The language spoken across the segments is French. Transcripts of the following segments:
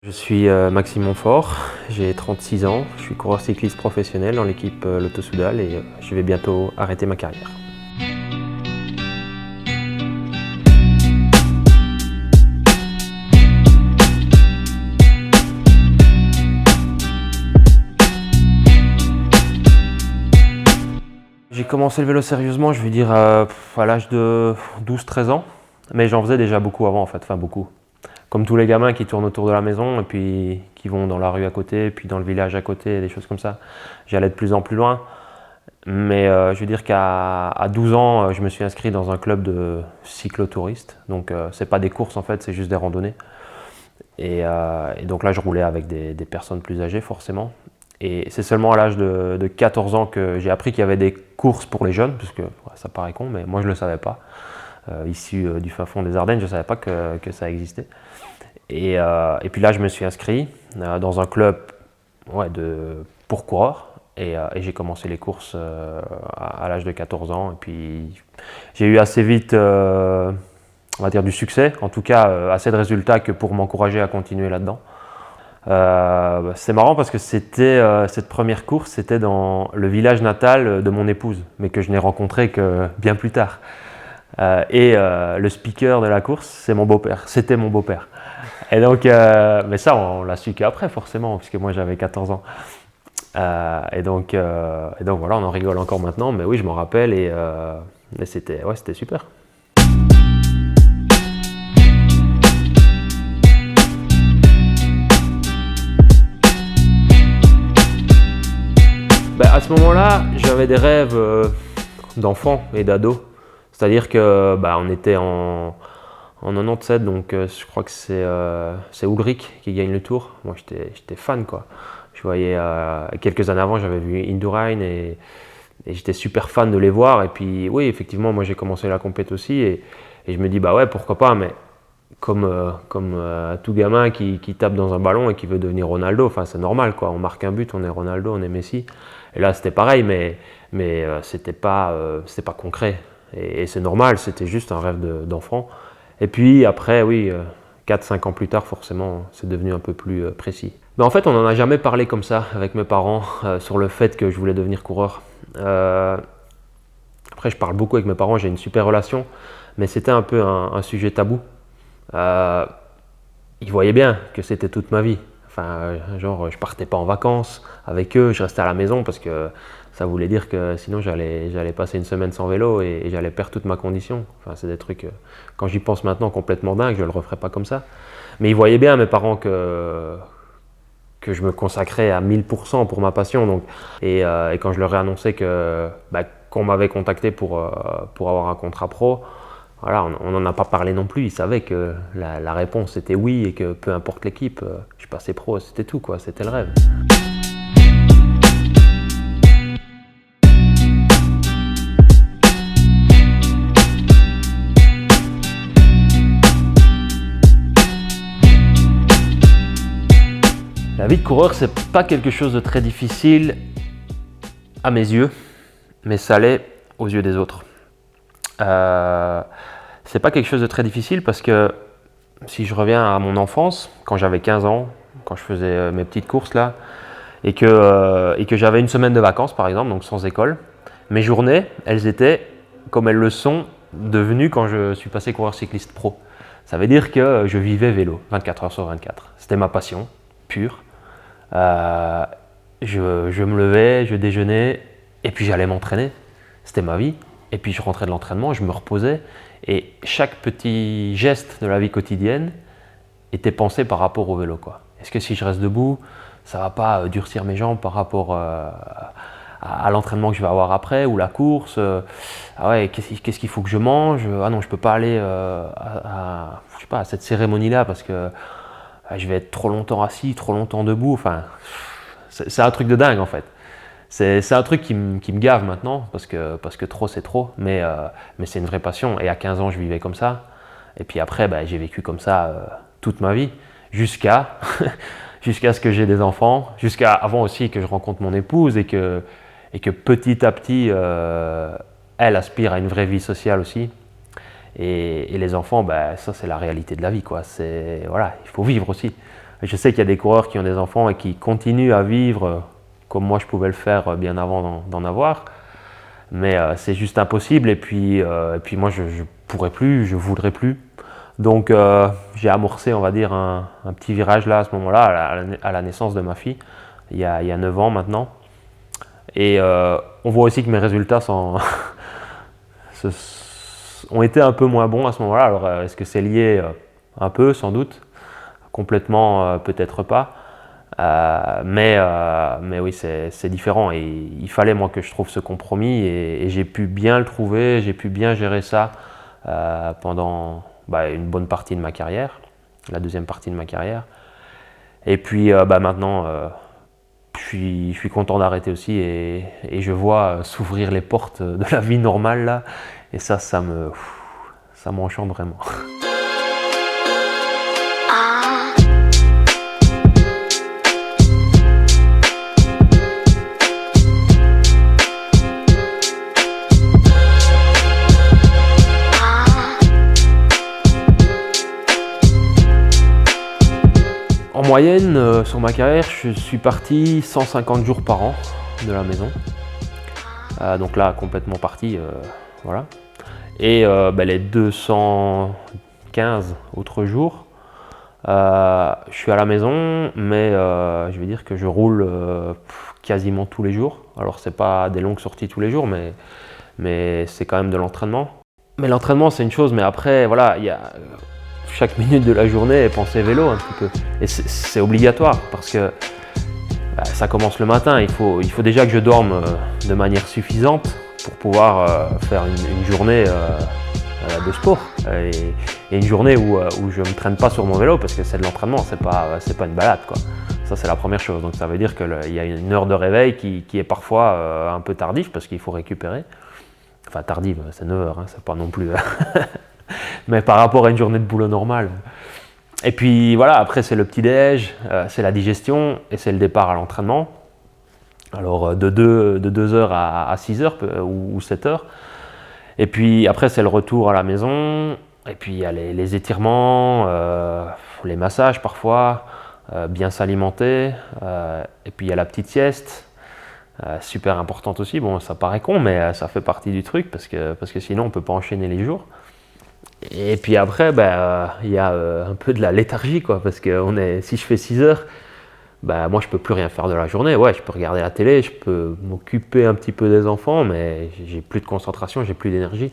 Je suis Maxime Montfort, j'ai 36 ans, je suis coureur cycliste professionnel dans l'équipe Lotto Soudal et je vais bientôt arrêter ma carrière. J'ai commencé le vélo sérieusement, je vais dire à l'âge de 12-13 ans, mais j'en faisais déjà beaucoup avant en fait, enfin beaucoup. Comme tous les gamins qui tournent autour de la maison et puis qui vont dans la rue à côté, puis dans le village à côté, des choses comme ça. J'allais de plus en plus loin. Mais je veux dire qu'à 12 ans, je me suis inscrit dans un club de cyclotouristes. Donc c'est pas des courses en fait, c'est juste des randonnées. Et donc là, je roulais avec des personnes plus âgées forcément. Et c'est seulement à l'âge de 14 ans que j'ai appris qu'il y avait des courses pour les jeunes, parce que ça paraît con, mais moi je ne le savais pas. Issu du fin fond des Ardennes, je ne savais pas que ça existait. Et puis là, je me suis inscrit dans un club pour coureurs. Et j'ai commencé les courses à l'âge de 14 ans. Et puis j'ai eu assez vite, on va dire, du succès, en tout cas assez de résultats que pour m'encourager à continuer là-dedans. C'est marrant parce que cette première course, c'était dans le village natal de mon épouse, mais que je n'ai rencontré que bien plus tard. Le speaker de la course, c'est mon beau-père. C'était mon beau-père. Et donc, mais ça, on l'a su qu'après, forcément, puisque moi j'avais 14 ans. Et donc voilà, on en rigole encore maintenant, mais oui, je m'en rappelle et c'était super. À ce moment-là, j'avais des rêves d'enfant et d'ado. C'est-à-dire que on était en 97, donc je crois que c'est Ulrich qui gagne le Tour. Moi, j'étais fan, quoi. Je voyais quelques années avant, j'avais vu Indurain et j'étais super fan de les voir. Et puis oui, effectivement, moi j'ai commencé la compète aussi et je me dis ouais, pourquoi pas. Mais comme tout gamin qui tape dans un ballon et qui veut devenir Ronaldo, enfin c'est normal, quoi. On marque un but, on est Ronaldo, on est Messi. Et là c'était pareil, mais c'était pas concret. Et c'est normal, c'était juste un rêve d'enfant. Et puis après, oui, 4-5 ans plus tard, forcément, c'est devenu un peu plus précis. Mais en fait, on n'en a jamais parlé comme ça avec mes parents sur le fait que je voulais devenir coureur. Après, je parle beaucoup avec mes parents, j'ai une super relation, mais c'était un peu un sujet tabou. Ils voyaient bien que c'était toute ma vie. Enfin, genre, je partais pas en vacances avec eux, je restais à la maison parce que ça voulait dire que sinon j'allais passer une semaine sans vélo et j'allais perdre toute ma condition. Enfin, c'est des trucs, quand j'y pense maintenant, complètement dingue, je le referais pas comme ça. Mais ils voyaient bien, mes parents, que je me consacrais à 1000% pour ma passion. Donc, et quand je leur ai annoncé qu'on m'avait contacté pour avoir un contrat pro, voilà, on n'en a pas parlé non plus. Ils savaient que la réponse était oui et que peu importe l'équipe, je passais pro, c'était tout, quoi, c'était le rêve. La vie de coureur, c'est pas quelque chose de très difficile à mes yeux, mais ça l'est aux yeux des autres. C'est pas quelque chose de très difficile parce que si je reviens à mon enfance, quand j'avais 15 ans, quand je faisais mes petites courses là, et que j'avais une semaine de vacances par exemple, donc sans école, mes journées, elles étaient comme elles le sont devenues quand je suis passé coureur cycliste pro. Ça veut dire que je vivais vélo 24 heures sur 24. C'était ma passion pure. Je me levais, je déjeunais et puis j'allais m'entraîner. C'était ma vie. Et puis je rentrais de l'entraînement, je me reposais et chaque petit geste de la vie quotidienne était pensé par rapport au vélo, quoi. Est-ce que si je reste debout, ça va pas durcir mes jambes par rapport à l'entraînement que je vais avoir après ou la course? Ah ouais, qu'est-ce qu'il faut que je mange? Ah non, je peux pas aller je sais pas, à cette cérémonie-là parce que je vais être trop longtemps assis, trop longtemps debout. Enfin, c'est un truc de dingue en fait. C'est un truc qui me gave maintenant parce que trop c'est trop, mais c'est une vraie passion. Et à 15 ans, je vivais comme ça. Et puis après, j'ai vécu comme ça toute ma vie, jusqu'à ce que j'ai des enfants, jusqu'à avant aussi que je rencontre mon épouse et que petit à petit, elle aspire à une vraie vie sociale aussi. Et les enfants, ça c'est la réalité de la vie, quoi. Voilà, il faut vivre aussi. Je sais qu'il y a des coureurs qui ont des enfants et qui continuent à vivre comme moi je pouvais le faire bien avant d'en avoir. Mais c'est juste impossible et puis moi je pourrais plus, je voudrais plus. Donc j'ai amorcé, on va dire, un petit virage là à ce moment-là, à la naissance de ma fille, il y a 9 ans maintenant. Et on voit aussi que mes résultats ont été un peu moins bons à ce moment-là. Alors est-ce que c'est lié un peu, sans doute, complètement peut-être pas. Mais oui, c'est différent et il fallait moi que je trouve ce compromis et j'ai pu bien le trouver, j'ai pu bien gérer ça pendant une bonne partie de ma carrière, la deuxième partie de ma carrière. Et puis maintenant, je suis content d'arrêter aussi et je vois s'ouvrir les portes de la vie normale là, et ça m'enchante vraiment. En moyenne, sur ma carrière, je suis parti 150 jours par an de la maison. Donc là, complètement parti, voilà. Et les 215 autres jours, je suis à la maison, mais je vais dire que je roule quasiment tous les jours. Alors c'est pas des longues sorties tous les jours, mais c'est quand même de l'entraînement. Mais l'entraînement c'est une chose, mais après voilà, il y a chaque minute de la journée penser vélo un petit peu. Et c'est obligatoire parce que ça commence le matin. Il faut déjà que je dorme de manière suffisante pour pouvoir faire une journée de sport et une journée où je ne me traîne pas sur mon vélo parce que c'est de l'entraînement, c'est pas une balade quoi. Ça c'est la première chose. Donc ça veut dire qu'il y a une heure de réveil qui est parfois un peu tardive parce qu'il faut récupérer. Enfin tardive, c'est 9 heures, hein, c'est pas non plus... mais par rapport à une journée de boulot normale. Et puis voilà, après c'est le petit-déj, c'est la digestion et c'est le départ à l'entraînement. Alors de 2h à 6h ou 7h. Et puis après c'est le retour à la maison. Et puis il y a les étirements, les massages parfois, bien s'alimenter. Et puis il y a la petite sieste, super importante aussi. Bon, ça paraît con, mais ça fait partie du truc parce que sinon on ne peut pas enchaîner les jours. Et puis après, y a un peu de la léthargie, quoi, parce que si je fais 6 heures, moi je peux plus rien faire de la journée. Ouais, je peux regarder la télé, je peux m'occuper un petit peu des enfants, mais j'ai plus de concentration, j'ai plus d'énergie.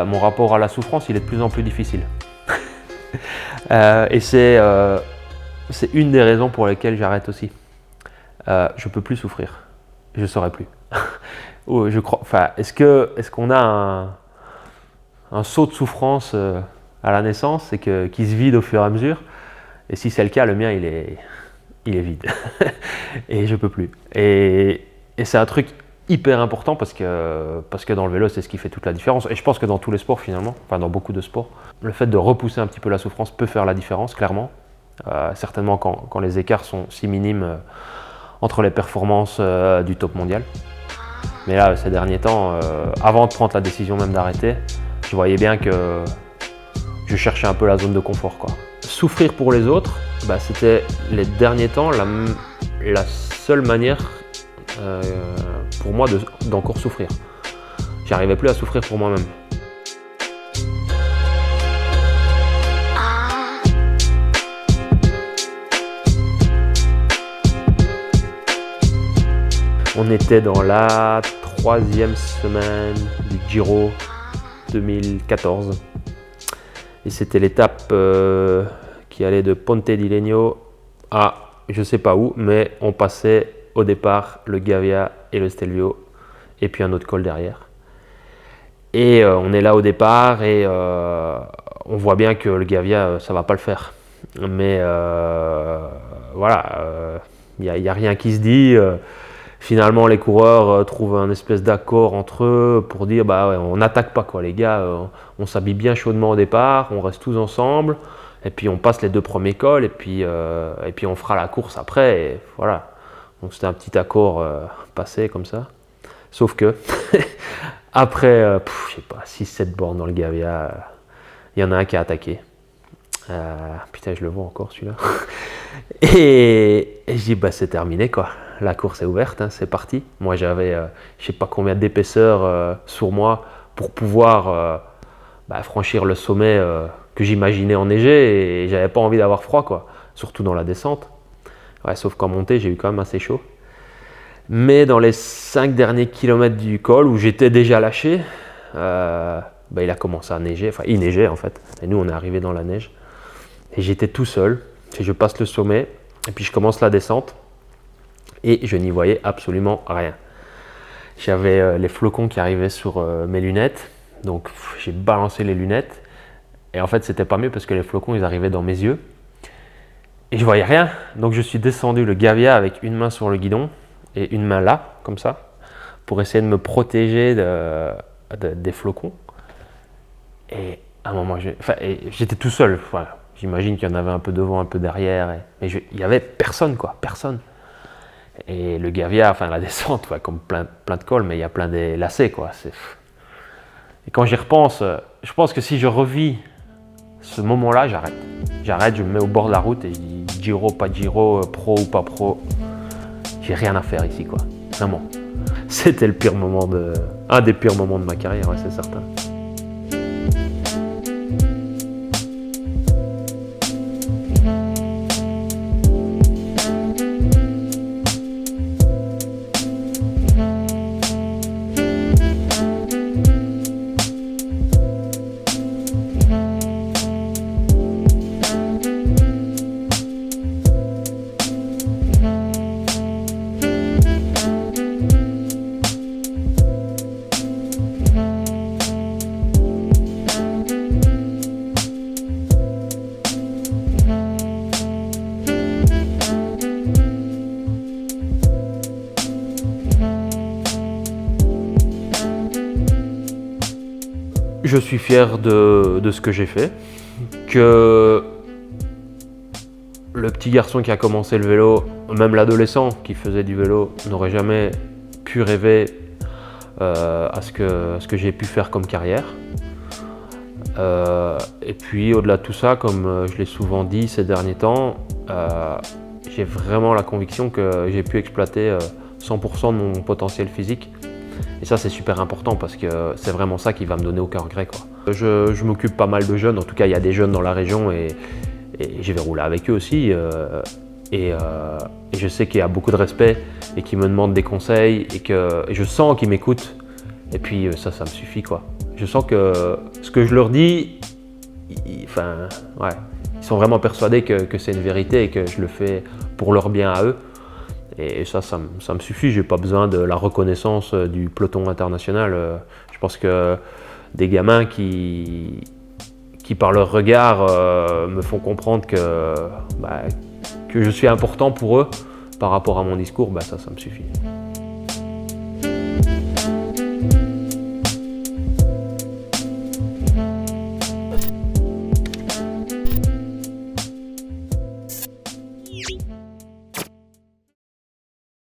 Mon rapport à la souffrance, il est de plus en plus difficile. Et c'est une des raisons pour lesquelles j'arrête aussi. Je peux plus souffrir, je saurais plus. Je crois. Enfin, est-ce qu'on a un saut de souffrance à la naissance et qui se vide au fur et à mesure? Et si c'est le cas, le mien il est vide et je peux plus. Et c'est un truc hyper important parce que dans le vélo c'est ce qui fait toute la différence et je pense que dans tous les sports finalement, enfin dans beaucoup de sports, le fait de repousser un petit peu la souffrance peut faire la différence clairement, certainement quand les écarts sont si minimes entre les performances du top mondial. Mais là ces derniers temps, avant de prendre la décision même d'arrêter, je voyais bien que je cherchais un peu la zone de confort quoi. Souffrir pour les autres, c'était les derniers temps la seule manière pour moi d'encore souffrir. J'arrivais plus à souffrir pour moi-même. On était dans la 3e semaine du Giro 2014 et c'était l'étape qui allait de Ponte di Legno à je sais pas où, mais on passait au départ le Gavia et le Stelvio et puis un autre col derrière. Et on est là au départ et on voit bien que le Gavia ça va pas le faire. Mais voilà, il n'y a rien qui se dit. Finalement les coureurs trouvent un espèce d'accord entre eux pour dire ouais, on n'attaque pas quoi les gars, on s'habille bien chaudement au départ, on reste tous ensemble et puis on passe les 2 premiers cols et puis on fera la course après et voilà. Donc c'était un petit accord passé comme ça. Sauf que, après, je sais pas, 6-7 bornes dans le Gavia, il y en a un qui a attaqué. Putain, je le vois encore celui-là. Et je dis, bah c'est terminé quoi. La course est ouverte, hein, c'est parti. Moi j'avais, je sais pas combien d'épaisseur sur moi pour pouvoir franchir le sommet que j'imaginais enneigé, et j'avais pas envie d'avoir froid quoi, surtout dans la descente. Ouais, sauf qu'en montée, j'ai eu quand même assez chaud. Mais dans les 5 derniers kilomètres du col, où j'étais déjà lâché, il a commencé à neiger. Enfin, il neigeait en fait. Et nous, on est arrivé dans la neige. Et j'étais tout seul. Et je passe le sommet. Et puis, je commence la descente. Et je n'y voyais absolument rien. J'avais les flocons qui arrivaient sur mes lunettes. Donc, j'ai balancé les lunettes. Et en fait, c'était pas mieux parce que les flocons, ils arrivaient dans mes yeux. Et je voyais rien. Donc, je suis descendu le Gavia avec une main sur le guidon et une main là, comme ça, pour essayer de me protéger des flocons. Et à un moment, j'étais tout seul. Voilà. J'imagine qu'il y en avait un peu devant, un peu derrière. Mais il n'y avait personne, quoi, personne. Et le Gavia, enfin la descente, comme plein de cols, mais il y a plein des lacets, quoi. Et quand j'y repense, je pense que si je revis ce moment-là, j'arrête. J'arrête, je me mets au bord de la route et je dis Giro, pas Giro, pro ou pas pro. J'ai rien à faire ici, quoi. Vraiment. C'était un des pires moments de ma carrière, ouais, c'est certain. Je suis fier de ce que j'ai fait, que le petit garçon qui a commencé le vélo, même l'adolescent qui faisait du vélo, n'aurait jamais pu rêver à ce que j'ai pu faire comme carrière. Et puis au-delà de tout ça, comme je l'ai souvent dit ces derniers temps, j'ai vraiment la conviction que j'ai pu exploiter 100% de mon potentiel physique. Et ça, c'est super important parce que c'est vraiment ça qui va me donner aucun regret, quoi. Je m'occupe pas mal de jeunes, en tout cas il y a des jeunes dans la région et je vais rouler avec eux aussi. Et je sais qu'il y a beaucoup de respect et qu'ils me demandent des conseils et je sens qu'ils m'écoutent. Et puis ça me suffit, quoi. Je sens que ce que je leur dis, ils sont vraiment persuadés que c'est une vérité et que je le fais pour leur bien à eux. Et ça me suffit, j'ai pas besoin de la reconnaissance du peloton international. Je pense que des gamins qui par leur regard me font comprendre que je suis important pour eux par rapport à mon discours, ça me suffit.